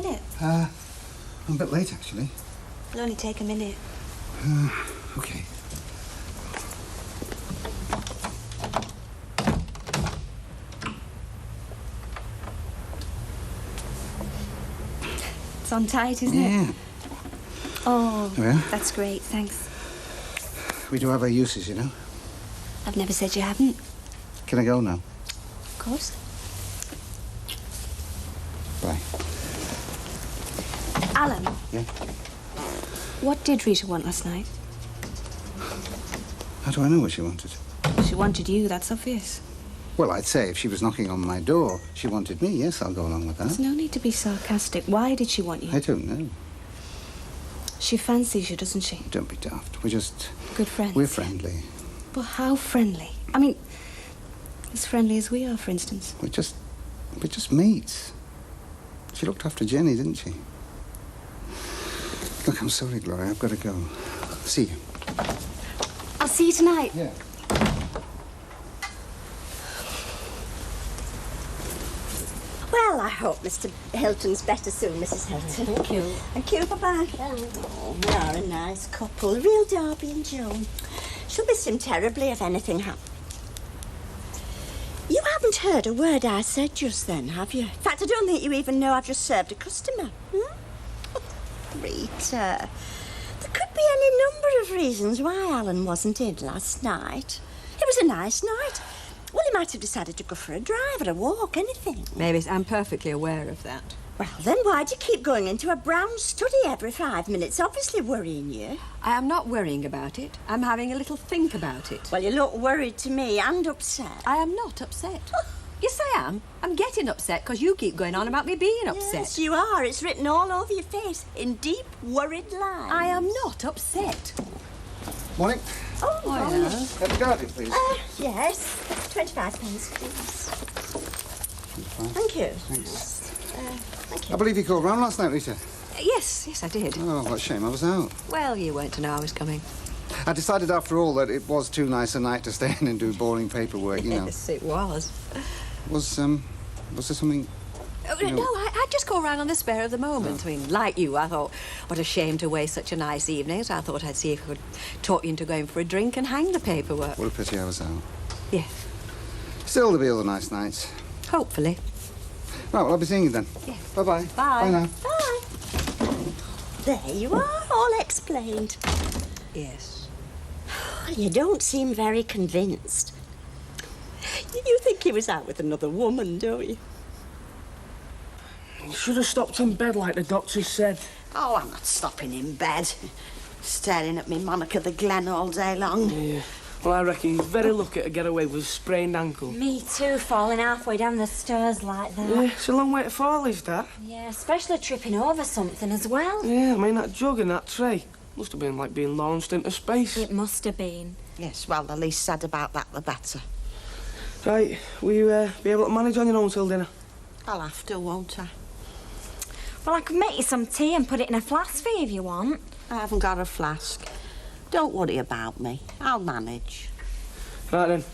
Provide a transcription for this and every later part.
minute? I'm a bit late, actually. It'll only take a minute. OK. It's on tight, isn't Yeah. it? Oh, There we are. that's great, thanks. We do have our uses, you know. I've never said you haven't. Can I go now? Of course. Bye. Alan. Yeah? What did Rita want last night? How do I know what she wanted? She wanted you, that's obvious. Well, I'd say if she was knocking on my door, she wanted me. Yes, I'll go along with There's that. no need to be sarcastic. Why did she want you? I don't know. She fancies you, doesn't she? Don't be daft. We're just... Good friends. We're friendly. But how friendly? I mean, as friendly as we are, for instance. We're just mates. She looked after Jenny, didn't she? Look, I'm sorry, Gloria. I've got to go. See you. I'll see you tonight. Yeah. Well, I hope Mr. Hilton's better soon, Mrs. Hilton. Thank you. Thank you, bye-bye. Oh, they are a nice couple, a real Darby and Joan. She'll miss him terribly if anything happens. You haven't heard a word I said just then, have you? In fact, I don't think you even know I've just served a customer. Rita, there could be any number of reasons why Alan wasn't in last night. It was a nice night. Well, he might have decided to go for a drive or a walk, anything. Maybe I'm perfectly aware of that. Well, then why do you keep going into a brown study every 5 minutes? Obviously worrying you. I am not worrying about it. I'm having a little think about it. Well, you look worried to me and upset. I am not upset. Yes, I am. I'm getting upset because you keep going on about me being upset. Yes, you are. It's written all over your face in deep, worried lines. I am not upset. Morning. Oh, hello. Have the Guardian, please. Yes. 25 pence, please. Thank you. Thanks. Thank I you. believe you called round last night, Rita. Yes, I did. Oh, what a shame. I was out. Well, you weren't to know I was coming. I decided, after all, that it was too nice a night to stay in and do boring paperwork, you know. Yes, it was. Was there something... No, I just go around on the spur of the moment. I mean, like you, I thought, what a shame to waste such a nice evening. So I thought I'd see if I could talk you into going for a drink and hang the paperwork. What a pity I was out. Yes, Still, there'll be other nice nights. hopefully. Right, well, I'll be seeing you then. Yes. Bye-bye. Bye. Bye now. Bye. There you are, all explained. Yes. You don't seem very convinced. You think he was out with another woman, don't you? You should have stopped in bed like the doctor said. Oh, I'm not stopping in bed. Staring at me Monica the Glen all day long. Yeah. Well, I reckon he's very lucky to get away with a sprained ankle. Me too, falling halfway down the stairs like that. Yeah, it's a long way to fall, is that? Yeah, especially tripping over something as well. Yeah, I mean, that jug and that tray must have been like being launched into space. It must have been. Yes, well, the least said about that, the better. Right, will you be able to manage on your own till dinner? I'll have to, won't I? Well, I could make you some tea and put it in a flask for you if you want. I haven't got a flask. Don't worry about me. I'll manage. Right then,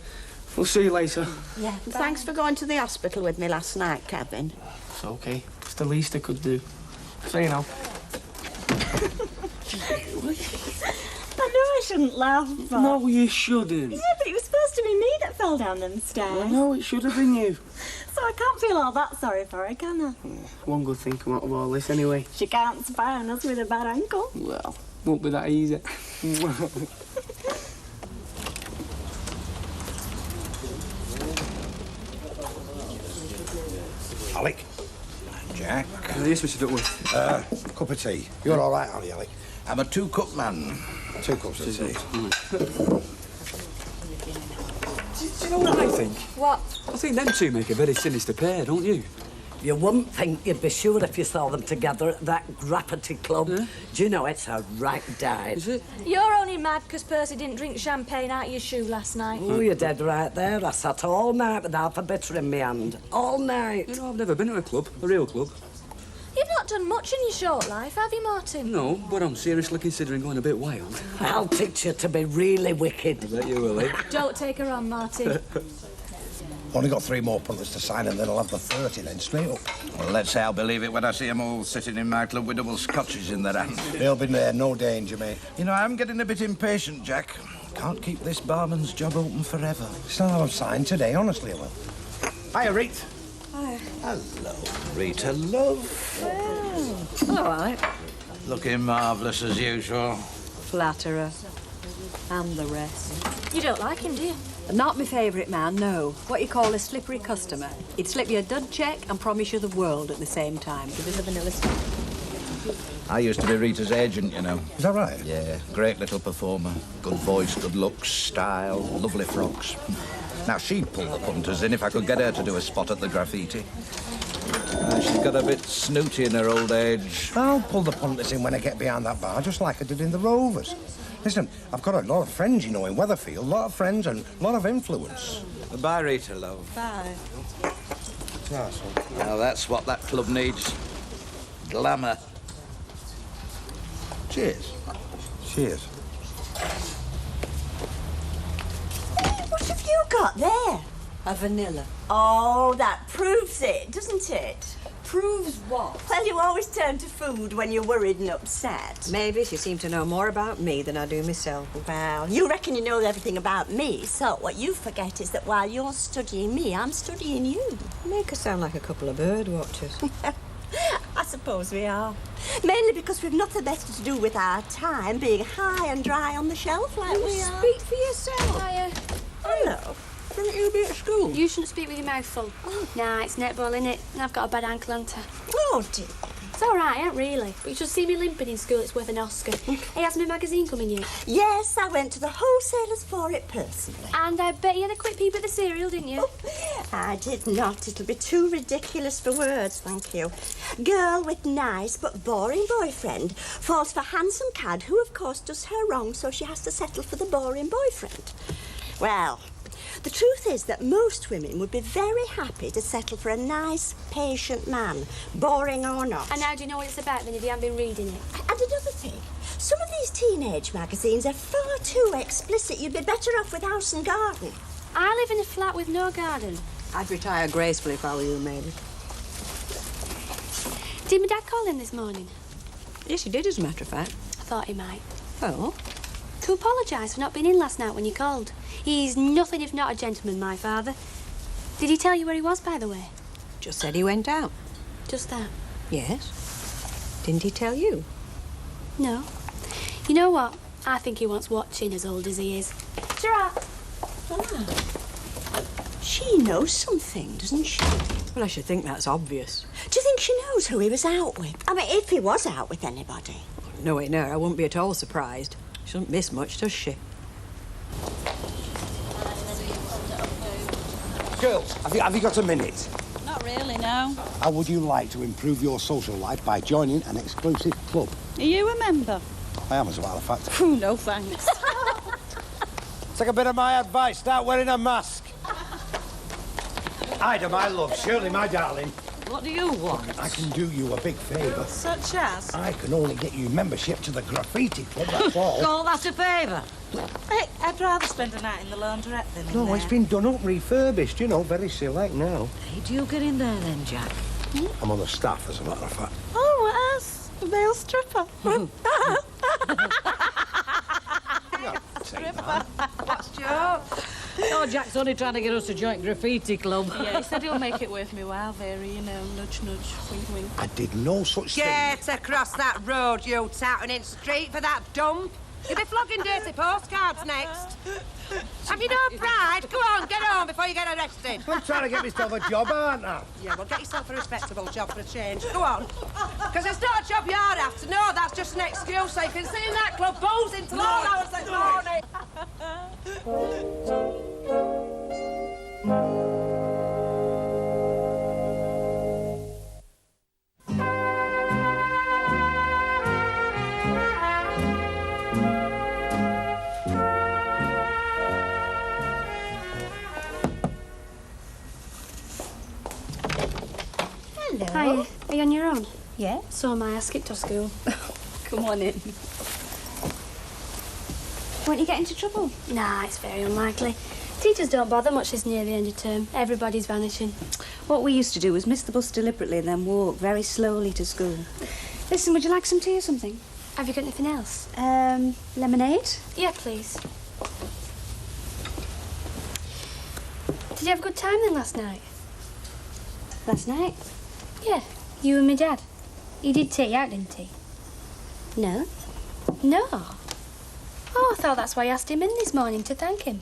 we'll see you later. Yeah. Thanks for going to the hospital with me last night, Kevin. It's okay. It's the least I could do. So you know. I know I shouldn't laugh, but... No, you shouldn't. Yeah, but it was supposed to be me that fell down them stairs. No, it should have been you. So I can't feel all that sorry for her, can I? One good thing come out of all this anyway. She can't spy on us with a bad ankle. Well, won't be that easy. Alec? Jack? Yes, Mr. Duckworth. Cup of tea. You're all right, are you, Alec? I'm a two-cup man. 2 cups of tea. Do you know what I think? What? I think them two make a very sinister pair, don't you? You wouldn't think you'd be sure if you saw them together at that Grappity Club. Yeah. Do you know, it's a right dive. Is it? You're only mad because Percy didn't drink champagne out of your shoe last night. Oh, you're dead right there. I sat all night with half a bitter in my hand. All night. You know, I've never been to a club, a real club. You've not done much in your short life, have you, Martin? No, but I'm seriously considering going a bit wild. I'll teach you to be really wicked. I bet you will, eh? Don't take her on, Martin. Only got 3 more punters to sign and then I'll have the 30 then straight up. Well, let's say I'll believe it when I see them all sitting in my club with double scotches in their hands. They'll be there, no danger, mate. You know, I'm getting a bit impatient, Jack. Can't keep this barman's job open forever. Still have them signed today, honestly, I will. Hiya, Reet. Hi. Hello, Rita, love. Hello, Alec. Looking marvellous as usual. Flatterer. And the rest. You don't like him, do you? Not my favourite man, no. What you call a slippery customer. He'd slip you a dud check and promise you the world at the same time. Give us a vanilla stuff. I used to be Rita's agent, you know. Is that right? Yeah, great little performer. Good voice, good looks, style, lovely frocks. Now, she'd pull the punters in if I could get her to do a spot at the graffiti. She's got a bit snooty in her old age. I'll pull the punters in when I get behind that bar, just like I did in the Rovers. Listen, I've got a lot of friends, you know, in Weatherfield. A lot of friends and a lot of influence. Bye, Rita, love. Bye. Now, that's what that club needs. Glamour. Cheers. Cheers. What have you got there? A vanilla. Oh, that proves it, doesn't it? Proves what? Well, you always turn to food when you're worried and upset. Maybe she seemed to know more about me than I do myself. Well, you reckon you know everything about me, so what you forget is that while you're studying me, I'm studying you. Make us sound like a couple of bird watchers. I suppose we are. Mainly because we've nothing better to do with our time, being high and dry on the shelf like we are. Speak for yourself. Hiya. Hello. Shouldn't you be at school? You shouldn't speak with your mouth full. Nah, it's netball, innit? And I've got a bad ankle, haven't I? Oh, dear. It's all right, ain't really. But you should see me limping in school. It's worth an Oscar. Hey, has my magazine coming yet? Yes, I went to the wholesalers for it personally. And I bet you had a quick peep at the cereal, didn't you? I did not. It'll be too ridiculous for words, thank you. Girl with nice but boring boyfriend falls for handsome cad who, of course, does her wrong, so she has to settle for the boring boyfriend. Well, the truth is that most women would be very happy to settle for a nice, patient man, boring or not. And how do you know what it's about then if you haven't been reading it? And another thing, some of these teenage magazines are far too explicit. You'd be better off with House and Garden. I live in a flat with no garden. I'd retire gracefully if I were you, maybe. Did my dad call in this morning? Yes, he did, as a matter of fact. I thought he might. Oh? To apologise for not being in last night when you called. He's nothing if not a gentleman, my father. Did he tell you where he was, by the way? Just said he went out. Just that? Yes. Didn't he tell you? No. You know what? I think he wants watching as old as he is. Giraffe! She knows something, doesn't she? Well, I should think that's obvious. Do you think she knows who he was out with? I mean, if he was out with anybody. Knowing her, I wouldn't be at all surprised. She doesn't miss much, does she? Girls, have you got a minute? Not really, no. How would you like to improve your social life by joining an exclusive club? Are you a member? I am, as a matter of fact. Ooh, no thanks. Take a bit of my advice. Start wearing a mask. Ida, my love. Shirley, my darling. What do you want? I can do you a big favour. Such as? I can only get you membership to the graffiti club, that's all. Call that a favour? Hey, I'd rather spend a night in the laundrette than in No, there. it's been done up, refurbished, you know, very select now. Hey, do you get in there then, Jack? I'm on the staff, as a matter of fact. Oh, what else? A male stripper. What's joke? Oh, Jack's only trying to get us to join graffiti club. Yeah, he said he'll make it worth me while, Vera, you know, nudge, nudge, wink, wink. I did no such thing. Get across that road, you touting in street for that dump. You'll be flogging dirty postcards next. Have you no pride? Go on, get on before you get arrested. I'm trying to get myself a job, aren't I? Yeah, well, get yourself a respectable job for a change. Go on. Because it's not a job you're after. No, that's just an excuse so you can sit in that club boozing till all hours of the morning. Hello. Hi, are you on your own? Yeah? So am I. I skipped off school. Come on in. Won't you get into trouble? Nah, it's very unlikely. Teachers don't bother much this near the end of term. Everybody's vanishing. What we used to do was miss the bus deliberately and then walk very slowly to school. Listen, would you like some tea or something? Have you got anything else? Lemonade? Yeah, please. Did you have a good time then last night? Last night? Yeah, you and my dad. He did take you out, didn't he? No. No. Oh, I thought that's why you asked him in this morning to thank him.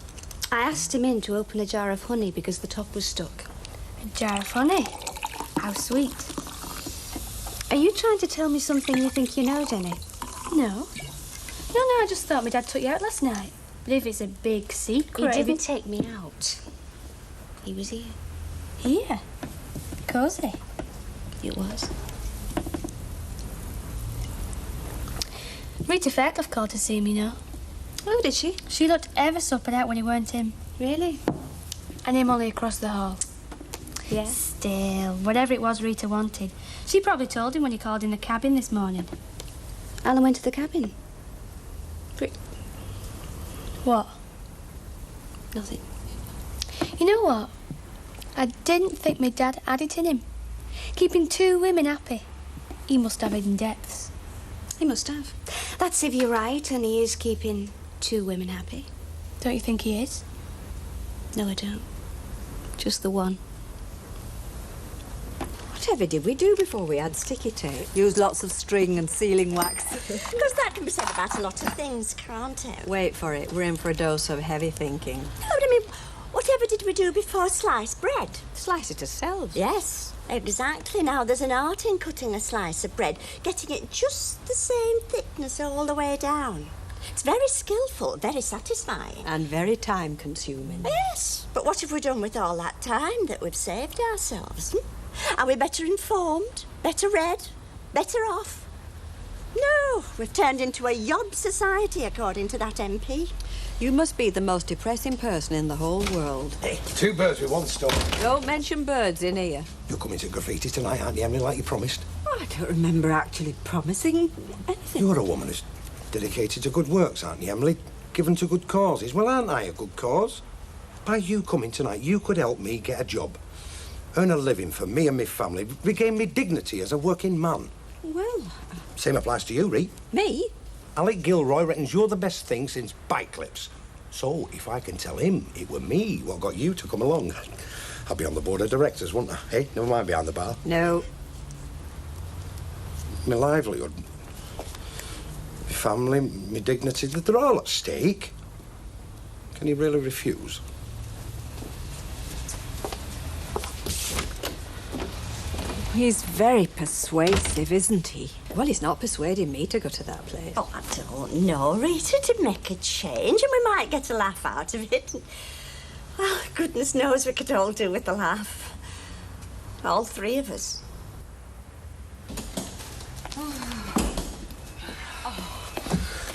I asked him in to open a jar of honey because the top was stuck. A jar of honey? How sweet. Are you trying to tell me something you think you know, Jenny? No. No, I just thought my dad took you out last night. But if it's a big secret... He didn't take me out. He was here. Here? Cosy. It was. Rita Fairclough called to see me now. Oh, did she? She looked ever so put out when he weren't him. Really? And him only across the hall. Yeah. Still, whatever it was Rita wanted, she probably told him when he called in the cabin this morning. Alan went to the cabin. What? Nothing. You know what? I didn't think my dad had it in him. Keeping two women happy. He must have hidden depths. He must have. That's if you're right, and he is keeping two women happy. Don't you think he is? No, I don't. Just the one. Whatever did we do before we had sticky tape? Used lots of string and sealing wax. Because that can be said about a lot of things, can't it? Wait for it. We're in for a dose of heavy thinking. No, but I mean, whatever did we do before sliced bread? Slice it ourselves. Yes, exactly. Now, there's an art in cutting a slice of bread, getting it just the same thickness all the way down. It's very skillful, very satisfying. And very time-consuming. Yes, but what have we done with all that time that we've saved ourselves? Are we better informed, better read, better off? No, we've turned into a yob society, according to that MP. You must be the most depressing person in the whole world. Hey, two birds with one stone. Don't mention birds in here. You're coming to graffiti tonight, aren't you, Emily, like you promised? Oh, I don't remember actually promising anything. You're a woman who's dedicated to good works, aren't you, Emily? Given to good causes. Well, aren't I a good cause? By you coming tonight, you could help me get a job. Earn a living for me and my family. Regain me dignity as a working man. Well... Same applies to you, Ree. Me? Alec Gilroy reckons you're the best thing since bike clips. So, if I can tell him it were me what got you to come along, I'll be on the board of directors, won't I? Hey, never mind behind the bar. No. My livelihood, my family, my dignity, they're all at stake. Can you really refuse? He's very persuasive, isn't he? Well, he's not persuading me to go to that place. Oh, I don't know, Rita, to make a change, and we might get a laugh out of it. Well, goodness knows we could all do with a laugh. All three of us.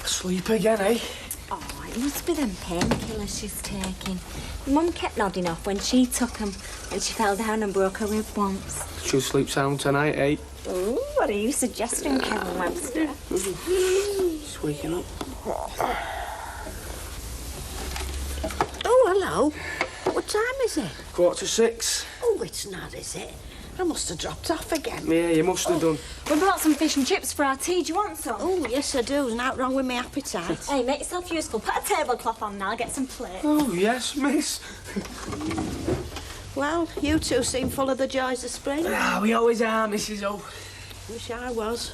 Sleep again, eh? Oh, it must be them painkillers she's taking. Mum kept nodding off when she took them, and she fell down and broke her rib once. She'll sleep sound tonight, eh? Ooh, what are you suggesting, Kevin Webster? Just waking up. Oh, hello. What time is it? 6:15. Oh, it's not, is it? I must have dropped off again. Yeah, you must have done. We brought some fish and chips for our tea. Do you want some? Oh, yes, I do. There's nothing wrong with my appetite. Hey, make yourself useful. Put a tablecloth on now. Get some plates. Oh, yes, miss. Well, you two seem full of the joys of spring. Ah, we always are, Mrs. O. Wish I was.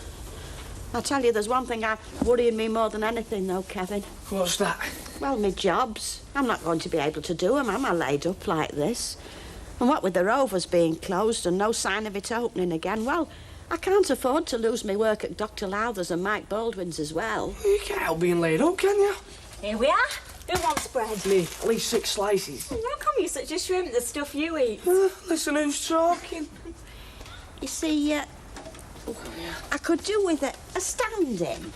I tell you, there's one thing worrying me more than anything, though, Kevin. What's that? Well, my jobs. I'm not going to be able to do them, am I, laid up like this? And what with the Rovers being closed and no sign of it opening again, well, I can't afford to lose my work at Dr. Lowther's and Mike Baldwin's as well. You can't help being laid up, can you? Here we are. Who wants bread? Me, at least 6 slices. How come you're such a shrimp, the stuff you eat? Listen, who's talking? You see, I could do with a stand-in.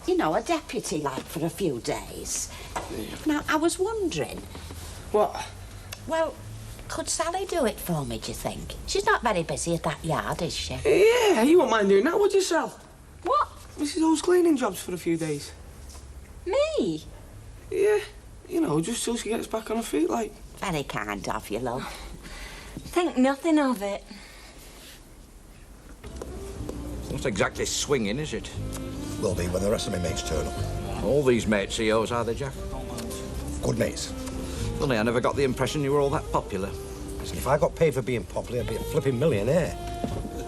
You know, a deputy, like, for a few days. Now, I was wondering... What? Well, could Sally do it for me, do you think? She's not very busy at that yard, is she? Yeah, you won't mind doing that, would you, Sal? What? Mrs. O's cleaning jobs for a few days. Me? Yeah. You know, just till she gets back on her feet, like. Very kind of you, love. Think nothing of it. It's not exactly swinging, is it? Will be when the rest of my mates turn up. All these mates are yours, are they, Jack? Good mates. Funny, I never got the impression you were all that popular. Listen, if I got paid for being popular, I'd be a flipping millionaire.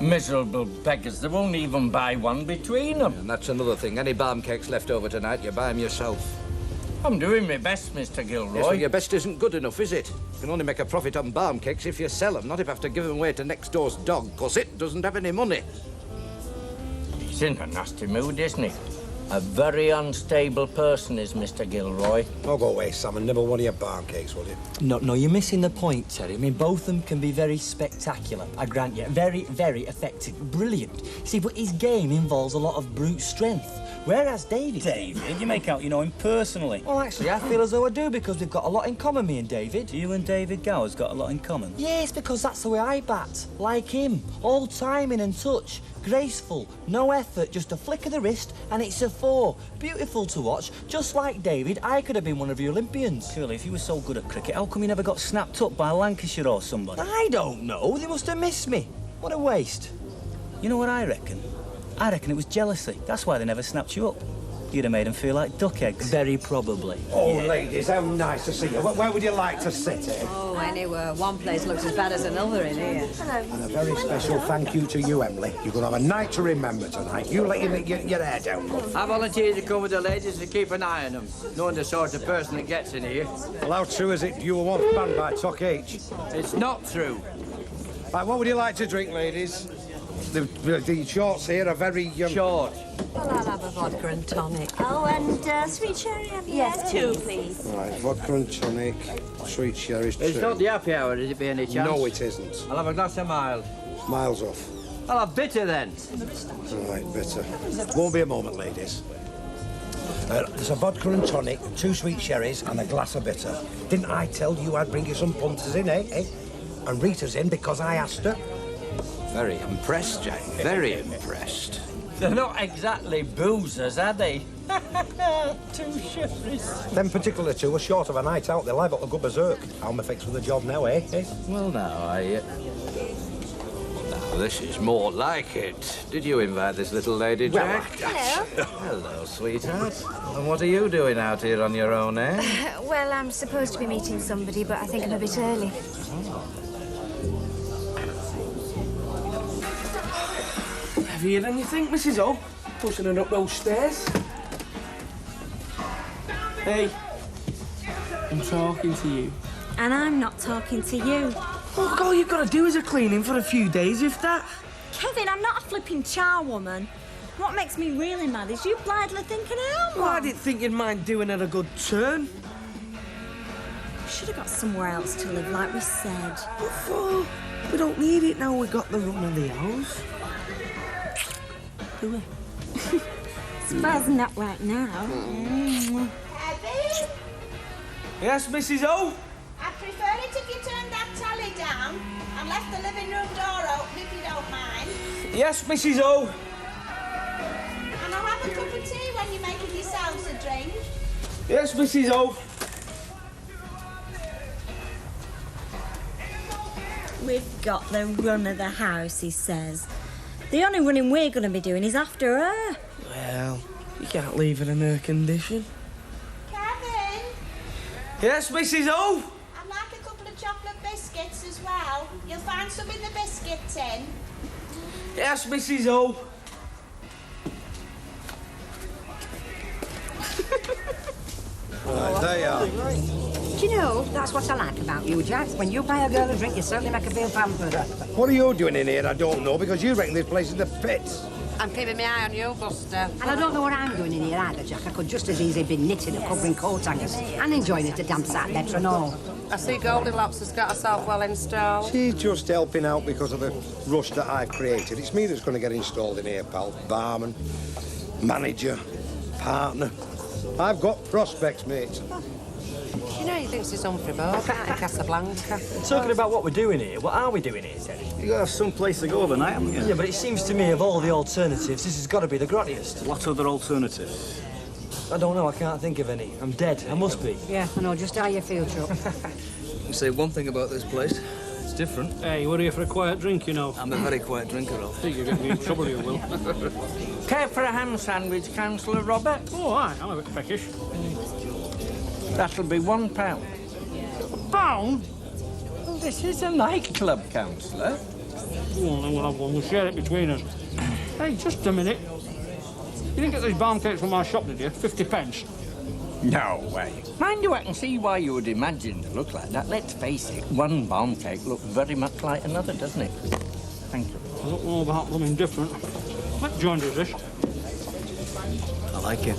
Miserable beggars, they won't even buy one between them. And that's another thing. Any barm cakes left over tonight, you buy them yourself. I'm doing my best, Mr. Gilroy. Yes, well, your best isn't good enough, is it? You can only make a profit on barm cakes if you sell them, not if you have to give them away to next door's dog, 'cause it doesn't have any money. He's in a nasty mood, isn't he? A very unstable person is Mr. Gilroy. Oh, go away, Sam, and nibble one of your barm cakes, will you? No, you're missing the point, Terry. I mean, both of them can be very spectacular, I grant you. Very, very effective. Brilliant. See, but his game involves a lot of brute strength. Whereas David... David? You make out you know him personally. Well, actually, I feel as though I do, because we've got a lot in common, me and David. You and David Gower's got a lot in common? Yes, because that's the way I bat. Like him. All timing and touch. Graceful. No effort, just a flick of the wrist, and it's a 4. Beautiful to watch. Just like David, I could have been one of the Olympians. Surely, if you were so good at cricket, how come you never got snapped up by Lancashire or somebody? I don't know. They must have missed me. What a waste. You know what I reckon? I reckon it was jealousy. That's why they never snapped you up. You'd have made them feel like duck eggs. Very probably. Oh, ladies, how nice to see you. Where would you like to sit, eh? Oh, anywhere. One place looks as bad as another in here. And a very special thank you to you, Emily. You're going to have a night to remember tonight. You let your hair down, love. I volunteered to come with the ladies to keep an eye on them, knowing the sort of person that gets in here. Well, how true is it you were once banned by Tuck H? It's not true. Right, what would you like to drink, ladies? The shorts here are very... Short. Well, I'll have a vodka and tonic. Oh, and sweet cherry, have you? Yes, 2, please. Right, vodka and tonic, sweet cherries, It's not the happy hour, is it, by any chance? No, it isn't. I'll have a glass of mild. Miles off. I'll have bitter then. Right, bitter. Won't be a moment, ladies. There's a vodka and tonic, 2 sweet cherries, and a glass of bitter. Didn't I tell you I'd bring you some punters in, eh? And Rita's in because I asked her. Very impressed, Jack. Very impressed. They're not exactly boozers, are they? 2 cherries. Them particular 2 are short of a night out. They're liable to go berserk. How am I fixed with the job now, eh? Well, now, Now, this is more like it. Did you invite this little lady, Jack? Hello. Hello, sweetheart. And what are you doing out here on your own, eh? Well, I'm supposed to be meeting somebody, but I think I'm a bit early. Have you heard anything, Mrs. O? Pushing her up those stairs. Hey. I'm talking to you. And I'm not talking to you. Look, all you've got to do is a cleaning for a few days, if that. Kevin, I'm not a flipping charwoman. What makes me really mad is you blithely thinking I am Well, I one. didn't think you'd mind doing her a good turn. Should have got somewhere else to live, like we said. What for? We don't need it now we got the run of the house. Do we? Surprising that right now. Yes, Mrs. O? I'd prefer it if you turned that tally down and left the living room door open if you don't mind. Yes, Mrs. O. And I'll have a cup of tea when you're making yourselves a drink. Yes, Mrs. O. We've got the run of the house, he says. The only running we're going to be doing is after her. Well, you can't leave her in her condition. Kevin, Yes, Mrs. O. I'd like a couple of chocolate biscuits as well. You'll find some in the biscuit tin. Yes, Mrs. O. Right, there you are. Do you know, that's what I like about you, Jack. When you buy a girl a drink, you certainly make her feel pampered. What are you doing in here? I don't know, because you reckon this place is the pits. I'm keeping my eye on you, Buster. And I don't know what I'm doing in here either, Jack. I could just as easily be knitting or covering coat hangers and enjoying it a damp sight better and all. I see Goldilocks has got herself well installed. She's just helping out because of the rush that I've created. It's me that's going to get installed in here, pal. Barman, manager, partner. I've got prospects, mate. You know he thinks he's Humphrey Bogart in Casablanca. Talking about what we're doing here, what are we doing here, Teddy? You gotta have some place to go overnight, haven't you? Yeah, but it seems to me of all the alternatives, this has got to be the grottiest. What other alternatives? I don't know, I can't think of any. I'm dead, I must be. Yeah, I know just how you feel, Chuck. I'll say one thing about this place. It's different. Hey, we're here for a quiet drink, you know. I'm a very quiet drinker, Alf. I think you're getting me in trouble, you will. Care for a ham sandwich, Councillor Robert? Oh, aye, I'm a bit peckish. That'll be £1. £1? Well, this is a nightclub, Councillor. Oh, then we'll have one. We'll share it between us. Hey, just a minute. You didn't get these barm cakes from my shop, did you? 50 pence. No way. Mind you, I can see why you would imagine to look like that. Let's face it, one bomb cake looks very much like another, doesn't it? Thank you. I don't know about something different. What joint is this? I like it.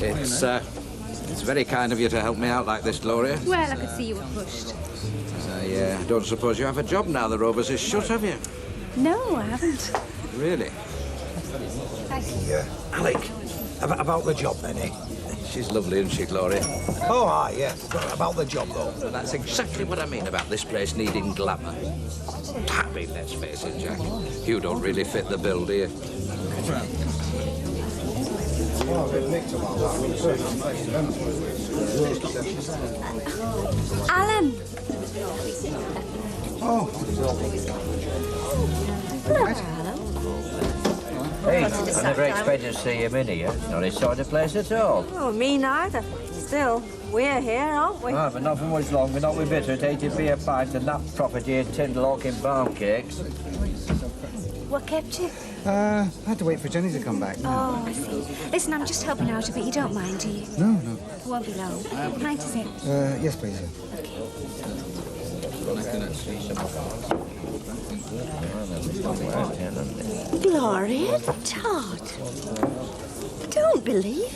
It's very kind of you to help me out like this, Gloria. Well, I could see you were pushed. I don't suppose you have a job now the Rovers is shut, have you? No, I haven't. Really? Thank you. Yeah. Alec, about the job then, eh? She's lovely, isn't she, Gloria? Oh, aye, yeah. About the job, though. Well, that's exactly what I mean about this place needing glamour. I mean, let's face it, Jack. You don't really fit the bill, do you? Alan! Oh. Hello, Alan. Hey, I never expected to see him in here. Not inside the place at all. Oh, me neither. Still, we're here, aren't we? Ah, but not for much longer. Not with bitter. 80p a pint and that property in Tyndall in barm cakes. What kept you? I had to wait for Jenny to come back. Oh, I see. Listen, I'm just helping out a bit. You don't mind, do you? No, no. It won't be long. What night is it? Yes, please. Gloria Todd. I don't believe it.